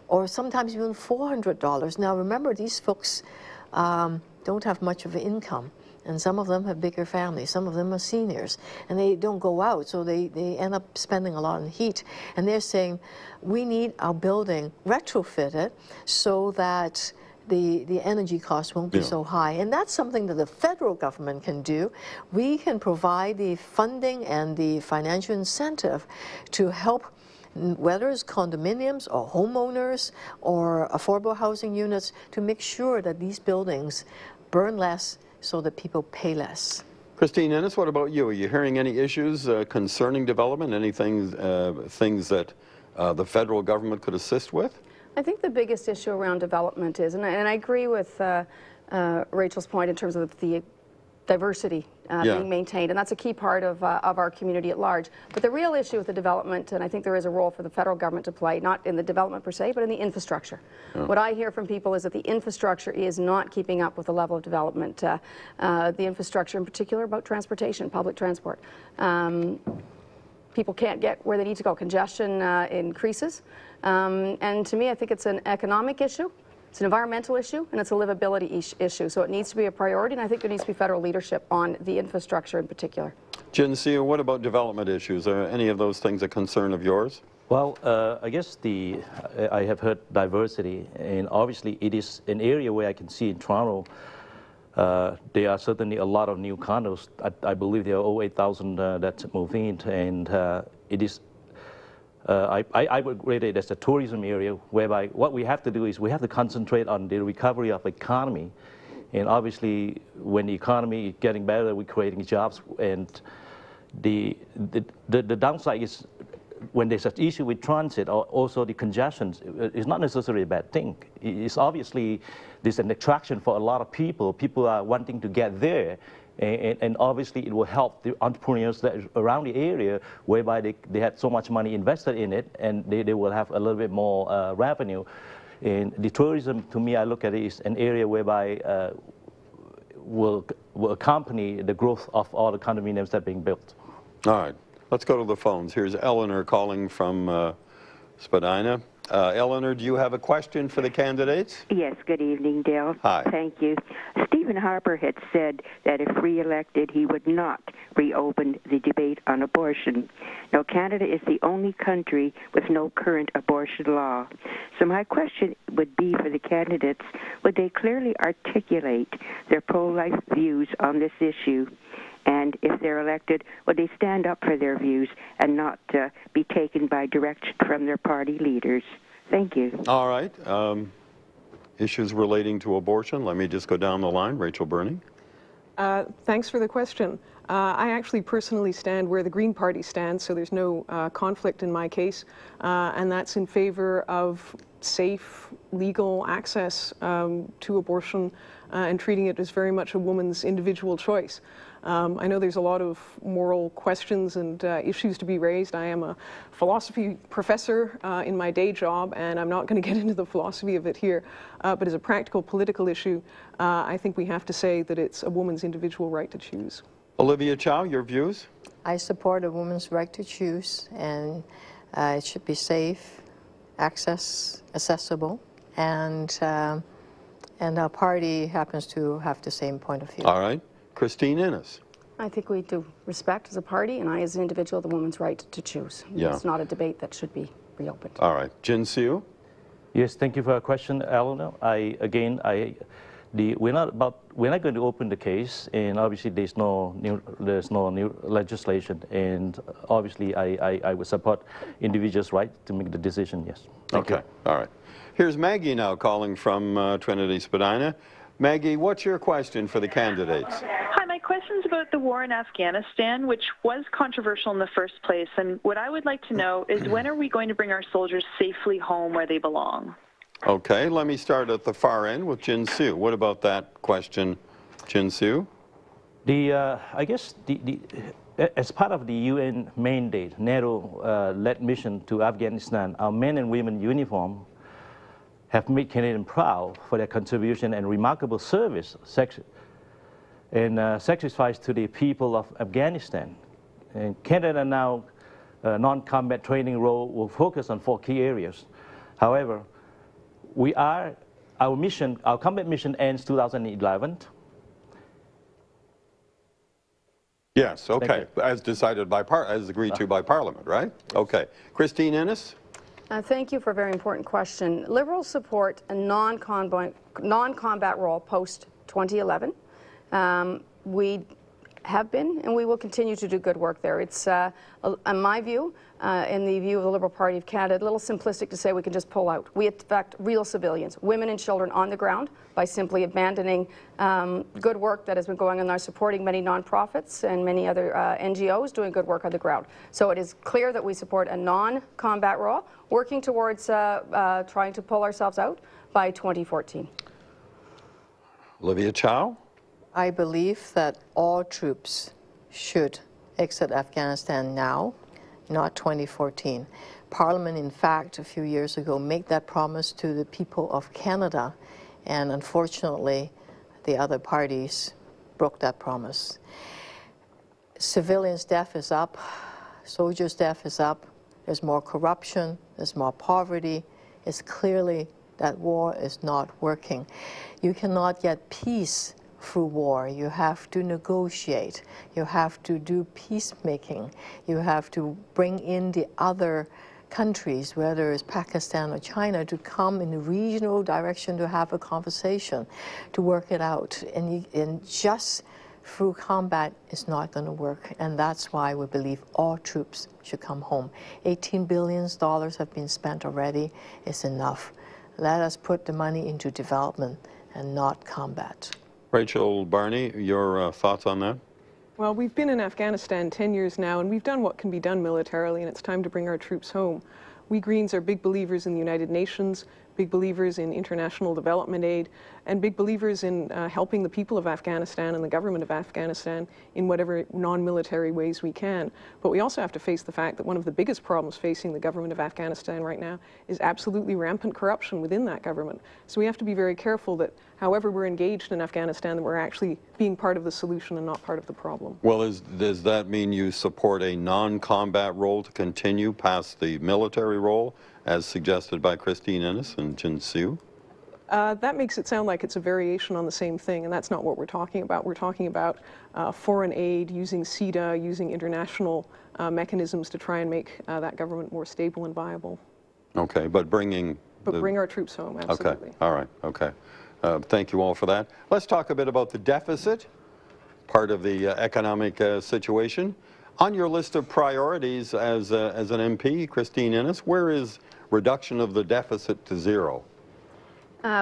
or sometimes even $400. Now remember, these folks don't have much of an income, and some of them have bigger families, some of them are seniors, and they don't go out, so they end up spending a lot on heat. And they're saying, we need our building retrofitted so that the energy costs won't be so high. And that's something that the federal government can do. We can provide the funding and the financial incentive to help, whether it's condominiums or homeowners or affordable housing units, to make sure that these buildings burn less so that people pay less. Christine Ennis, what about you? Are you hearing any issues concerning development, things that the federal government could assist with? I think the biggest issue around development is, and I agree with Rachel's point in terms of the diversity being maintained, and that's a key part of our community at large. But the real issue with the development, and I think there is a role for the federal government to play, not in the development per se, but in the infrastructure. What I hear from people is that the infrastructure is not keeping up with the level of development. The infrastructure in particular about transportation, public transport. People can't get where they need to go. Congestion increases. And to me, I think it's an economic issue, it's an environmental issue, and it's a livability issue. So it needs to be a priority, and I think there needs to be federal leadership on the infrastructure in particular. Jin Siu, what about development issues? Are any of those things a concern of yours? Well, I guess I have heard diversity, and obviously it is an area where I can see in Toronto there are certainly a lot of new condos. I believe there are over 8,000 that move in, and it is, I would rate it as a tourism area, whereby what we have to do is we have to concentrate on the recovery of the economy. And obviously, when the economy is getting better, we're creating jobs. And the downside is when there's an issue with transit or also the congestion, it's not necessarily a bad thing. It's obviously there's an attraction for a lot of people. People are wanting to get there. And obviously it will help the entrepreneurs that around the area, whereby they had so much money invested in it, and they will have a little bit more revenue. And the tourism, to me, I look at it as an area whereby will accompany the growth of all the condominiums that are being built. All right, let's go to the phones. Here's Eleanor calling from Spadina. Eleanor, do you have a question for the candidates? Yes, good evening, Dale. Hi. Thank you. Stephen Harper had said that if re-elected, he would not reopen the debate on abortion. Now, Canada is the only country with no current abortion law. So my question would be for the candidates, would they clearly articulate their pro-life views on this issue? And if they're elected, would they stand up for their views and not be taken by direction from their party leaders? Thank you. All right. Issues relating to abortion. Let me just go down the line. Rachel Burning. Thanks for the question. I actually personally stand where the Green Party stands, so there's no conflict in my case, and that's in favor of safe, legal access to abortion and treating it as very much a woman's individual choice. I know there's a lot of moral questions and issues to be raised. I am a philosophy professor in my day job, and I'm not going to get into the philosophy of it here. But as a practical political issue, I think we have to say that it's a woman's individual right to choose. Olivia Chow, your views? I support a woman's right to choose, and it should be safe, accessible, and our party happens to have the same point of view. All right. Christine Ennis. I think we do respect as a party, and I as an individual, the woman's right to choose. Yeah. It's not a debate that should be reopened. All right. Jin Siu? Yes, thank you for your question, Eleanor. We're not going to open the case, and obviously there's no new legislation, and obviously I would support individuals' right to make the decision. Yes. Thank you. All right. Here's Maggie now calling from Trinity Spadina. Maggie, what's your question for the candidates? Hi, my question's about the war in Afghanistan, which was controversial in the first place. And what I would like to know is when are we going to bring our soldiers safely home where they belong? Okay, let me start at the far end with Jin Siu. What about that question, Jin Siu? I guess as part of the UN mandate, NATO-led mission to Afghanistan, our men and women in uniform have made Canadians proud for their contribution and remarkable service and sacrifice to the people of Afghanistan. And Canada now non-combat training role will focus on 4 key areas. However, our mission, our combat mission ends 2011. Yes, okay, as decided by, as agreed to by Parliament, right? Okay. Christine Ennis? Thank you for a very important question. Liberals support a non-combat role post-2011. We have been, and we will continue to do good work there. It's, in my view, in the view of the Liberal Party of Canada, a little simplistic to say we can just pull out. We affect real civilians, women and children on the ground, by simply abandoning good work that has been going on there, supporting many nonprofits and many other NGOs doing good work on the ground. So it is clear that we support a non-combat role, working towards trying to pull ourselves out by 2014. Olivia Chow? I believe that all troops should exit Afghanistan now, not 2014. Parliament, in fact, a few years ago, made that promise to the people of Canada, and unfortunately, the other parties broke that promise. Civilians' death is up, soldiers' death is up, there's more corruption, there's more poverty. It's clearly that war is not working. You cannot get peace through war. You have to negotiate. You have to do peacemaking. You have to bring in the other countries, whether it's Pakistan or China, to come in a regional direction to have a conversation, to work it out. And just through combat is not going to work. And that's why we believe all troops should come home. $18 billion have been spent already. It's enough. Let us put the money into development and not combat. Rachel Barney, your thoughts on that? Well, we've been in Afghanistan 10 years now, and we've done what can be done militarily, and it's time to bring our troops home. We Greens are big believers in the United Nations, big believers in international development aid, and big believers in helping the people of Afghanistan and the government of Afghanistan in whatever non-military ways we can. But we also have to face the fact that one of the biggest problems facing the government of Afghanistan right now is absolutely rampant corruption within that government. So we have to be very careful that however we're engaged in Afghanistan, that we're actually being part of the solution and not part of the problem. Well, does that mean you support a non-combat role to continue past the military role, as suggested by Christine Ennis and Jin Siu? That makes it sound like it's a variation on the same thing, and that's not what we're talking about. We're talking about foreign aid, using CETA, using international mechanisms to try and make that government more stable and viable. Okay, but bring our troops home, absolutely. Okay, all right, okay. Thank you all for that. Let's talk a bit about the deficit, part of the economic situation. On your list of priorities as an MP, Christine Ennis, where is reduction of the deficit to zero?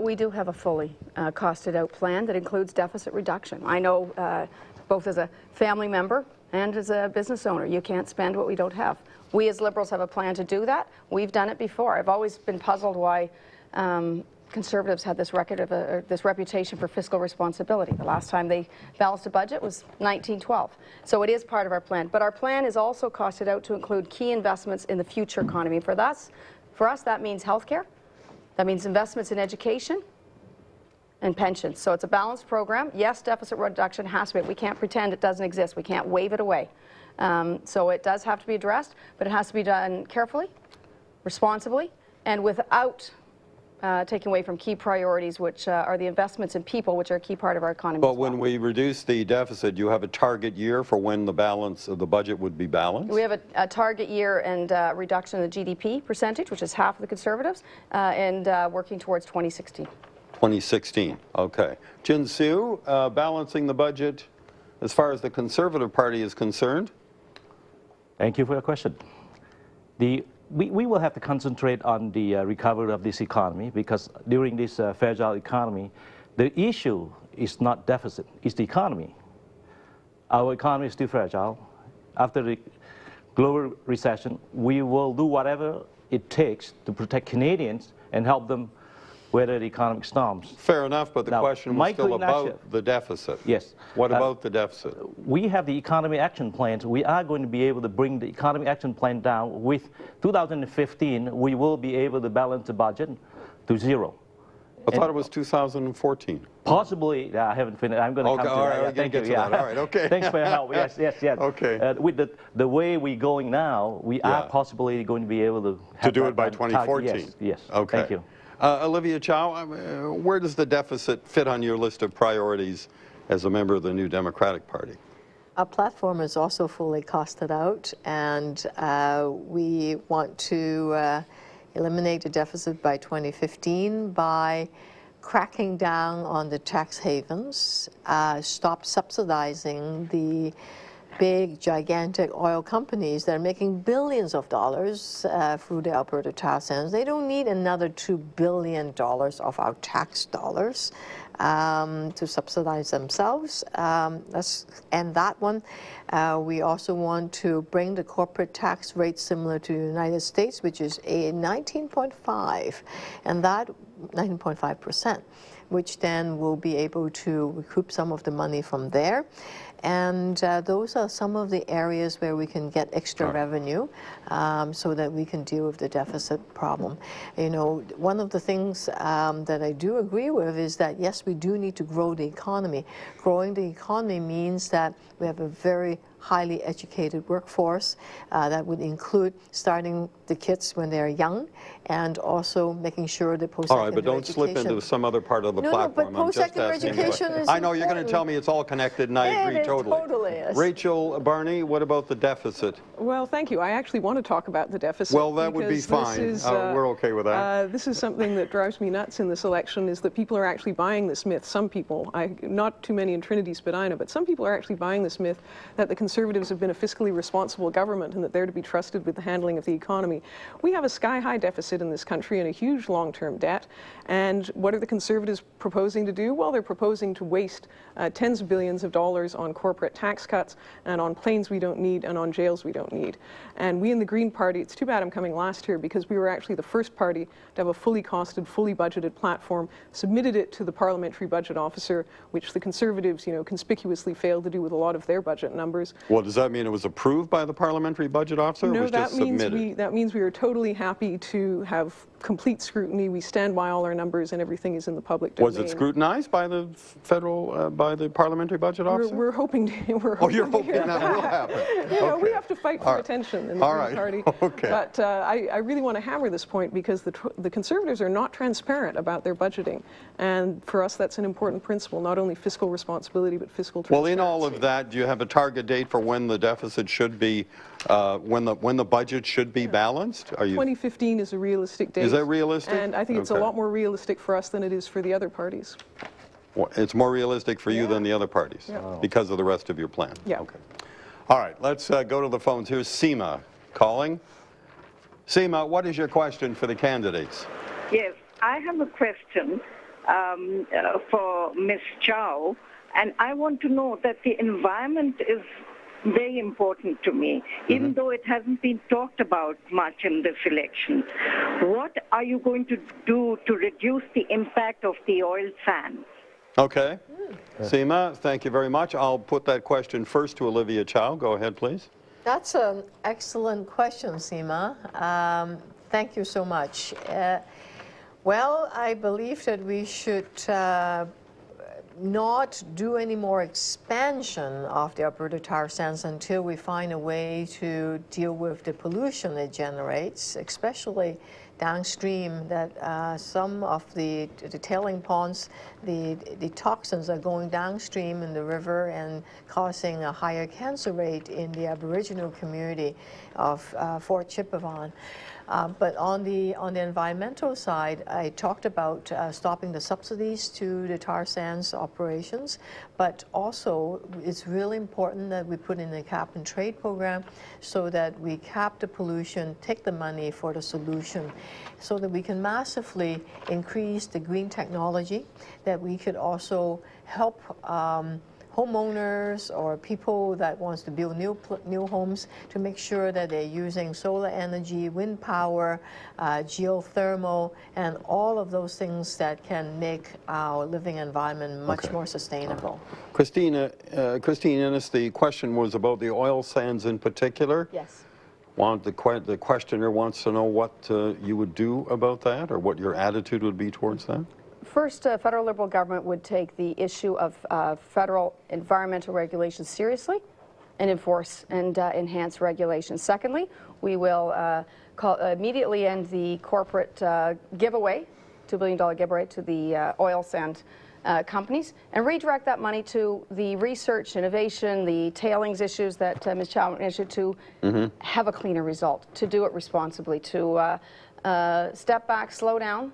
We do have a fully costed out plan that includes deficit reduction. I know both as a family member and as a business owner, you can't spend what we don't have. We as Liberals have a plan to do that. We've done it before. I've always been puzzled why Conservatives had this record of this reputation for fiscal responsibility. The last time they balanced a budget was 1912. So it is part of our plan. But our plan is also costed out to include key investments in the future economy. For us, that means healthcare. That means investments in education and pensions. So it's a balanced program. Yes, deficit reduction has to be. We can't pretend it doesn't exist. We can't wave it away. So it does have to be addressed, but it has to be done carefully, responsibly, and without taking away from key priorities, which are the investments in people, which are a key part of our economy. But when we reduce the deficit, you have a target year for when the balance of the budget would be balanced? We have a target year and reduction in the GDP percentage, which is half of the Conservatives, and working towards 2016. 2016, okay. Jin Siu, balancing the budget as far as the Conservative Party is concerned? Thank you for your question. We will have to concentrate on the recovery of this economy, because during this fragile economy, the issue is not deficit, it's the economy. Our economy is still fragile. After the global recession, we will do whatever it takes to protect Canadians and help them weather the economic storms. Fair enough, but the question was still about the deficit. Yes. What about the deficit? We have the economic action plans. We are going to be able to bring the economic action plan down. With 2015, we will be able to balance the budget to zero. I thought it was 2014. Possibly, I haven't finished. I'm going to come to that. All right, thank you. All right, okay. Thanks for your help. Yes. Okay. With the way we're going now, we are possibly going to be able to have do it by 2014. Yes. Okay. Thank you. Olivia Chow, where does the deficit fit on your list of priorities as a member of the New Democratic Party? Our platform is also fully costed out, and we want to eliminate the deficit by 2015 by cracking down on the tax havens, stop subsidizing the big, gigantic oil companies that are making billions of dollars through the Alberta tar sands. They don't need another $2 billion of our tax dollars to subsidize themselves. Let's end that one. We also want to bring the corporate tax rate similar to the United States, which is a 19.5, and that 19.5%, which then will be able to recoup some of the money from there. And those are some of the areas where we can get extra revenue so that we can deal with the deficit problem. You know, one of the things that I do agree with is that, yes, we do need to grow the economy. Growing the economy means that we have a very highly educated workforce that would include starting the kids when they're young and also making sure that post-secondary education... All right, but don't slip into some other part of the platform. No, but post-secondary education is I know you're going to tell me it's all connected, and I agree totally. Totally is. Rachel Barney, what about the deficit? Well, thank you. I actually want to talk about the deficit. Well, that would be fine. We're okay with that. This is something that drives me nuts in this election, is that people are actually buying this myth. Some people, not too many in Trinity Spadina, but some people are actually buying this myth that the Conservatives have been a fiscally responsible government and that they're to be trusted with the handling of the economy. We have a sky-high deficit in this country and a huge long-term debt. And what are the Conservatives proposing to do? Well, they're proposing to waste tens of billions of dollars on corporate tax cuts and on planes we don't need and on jails we don't need. And we in the Green Party, it's too bad I'm coming last here, because we were actually the first party to have a fully costed, fully budgeted platform, submitted it to the Parliamentary Budget Officer, which the Conservatives, you know, conspicuously failed to do with a lot of their budget numbers. Well, does that mean it was approved by the Parliamentary Budget Officer, or no, was just submitted? That means we are totally happy to have complete scrutiny. We stand by all our numbers and everything is in the public domain. Was it scrutinized by the federal, by the Parliamentary Budget Officer? We're hoping to. You're hoping that will happen. You know, we have to fight for attention in the Green Party. Okay. But I really want to hammer this point, because the Conservatives are not transparent about their budgeting. And for us, that's an important principle, not only fiscal responsibility, but fiscal transparency. Well, in all of that, do you have a target date for when the deficit should be, when the budget should be balanced? Are you... 2015 is a realistic date. Is that realistic? And I think it's a lot more realistic for us than it is for the other parties. Well, it's more realistic for you than the other parties because of the rest of your plan? Yeah. Okay. All right, let's go to the phones. Here's Seema calling. Seema, what is your question for the candidates? Yes, I have a question for Ms. Chow, and I want to know that the environment is very important to me, even though it hasn't been talked about much in this election. What are you going to do to reduce the impact of the oil sands? Okay. Seema, thank you very much. I'll put that question first to Olivia Chow. Go ahead, please. That's an excellent question, Seema. Thank you so much. Well, I believe that we should not do any more expansion of the Alberta tar sands until we find a way to deal with the pollution it generates, especially downstream, that some of the tailing ponds, the toxins are going downstream in the river and causing a higher cancer rate in the Aboriginal community of Fort Chipewyan. But on the environmental side, I talked about stopping the subsidies to the tar sands operations, but also it's really important that we put in a cap and trade program so that we cap the pollution, take the money for the solution, so that we can massively increase the green technology, that we could also help homeowners or people that wants to build new homes to make sure that they're using solar energy, wind power, geothermal, and all of those things that can make our living environment much more sustainable. Christine Innes, the question was about the oil sands in particular. Yes. The questioner wants to know what you would do about that, or what your attitude would be towards that. First, federal Liberal government would take the issue of federal environmental regulations seriously and enforce and enhance regulations. Secondly, we will immediately end the corporate giveaway $2 billion giveaway to the oil sand companies, and redirect that money to the research, innovation, the tailings issues that Ms. Chow mentioned, to have a cleaner result, to do it responsibly, to step back, slow down,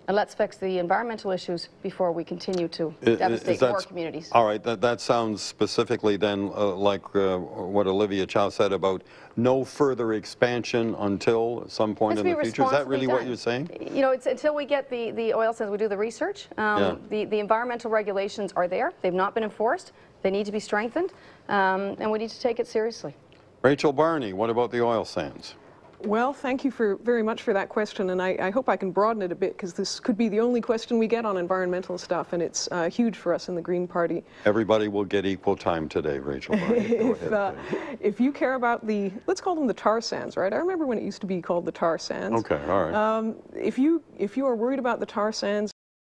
and let's fix the environmental issues before we continue to devastate more communities. All right, that sounds specifically then like what Olivia Chow said about no further expansion until some point in the future. Is that really what you're saying? You know, it's until we get the oil sands, we do the research. The environmental regulations are there. They've not been enforced. They need to be strengthened, and we need to take it seriously. Rachel Barney, what about the oil sands? Well, thank you very much for that question, and I hope I can broaden it a bit, because this could be the only question we get on environmental stuff, and it's huge for us in the Green Party. Everybody will get equal time today, Rachel. If you care about let's call them the tar sands, right? I remember when it used to be called the tar sands. Okay, all right. If you are worried about the tar sands,